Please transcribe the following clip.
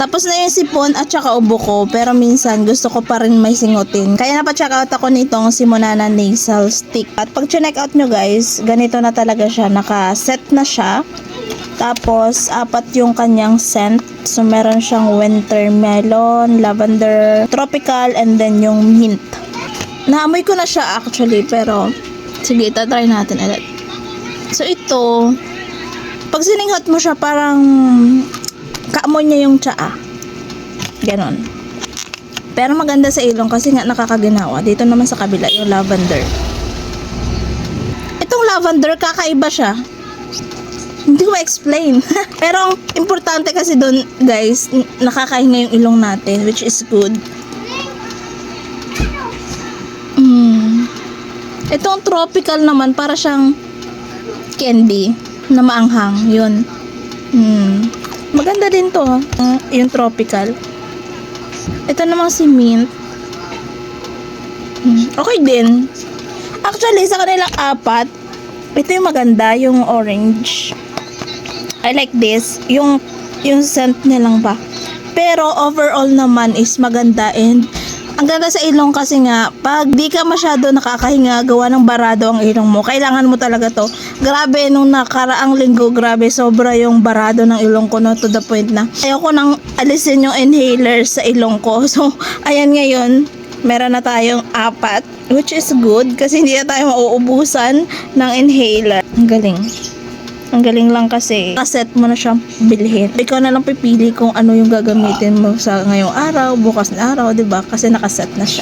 Tapos na yung sipon at saka ubo ko, pero minsan gusto ko pa rin may singutin. Kaya napa-check out ako nitong Simonana Nasal Stick. At pag check out nyo guys, ganito na talaga siya. Naka-set na siya. Tapos, 4 yung kanyang scent. So, meron siyang winter melon, lavender, tropical, and then yung mint. Naamoy ko na siya actually, pero sige, try natin ulit. So, ito, pag sininghot mo siya, parang kaamoy niya yung tsaa. Ganon. Pero maganda sa ilong kasi nga nakakaginawa. Dito naman sa kabila, yung lavender. Itong lavender, kakaiba siya. Hindi ko ma-explain. Pero ang importante kasi doon, guys, nakakahinga yung ilong natin, which is good. Itong tropical naman, para siyang candy na maanghang. Yun. Maganda din to. Yung tropical. Ito namang si mint. Okay din. Actually, sa kanilang 4, ito yung maganda, yung orange. I like this. Yung scent nilang ba. Pero overall naman is maganda, and ang ganda sa ilong kasi nga, pag di ka masyado nakakahinga, gawa ng barado ang ilong mo, kailangan mo talaga to. Grabe, nung nakaraang linggo, grabe, sobra yung barado ng ilong ko, no, to the point na ayoko nang alisin yung inhaler sa ilong ko. So, ayan ngayon, meron na tayong 4, which is good kasi hindi na tayo mauubusan ng inhaler. Ang galing. Ang galing lang kasi kaset mo na siyang bilhin. Ikaw na lang pipili kung ano yung gagamitin mo sa ngayong araw, bukas na araw, 'di ba? Kasi nakaset na siya.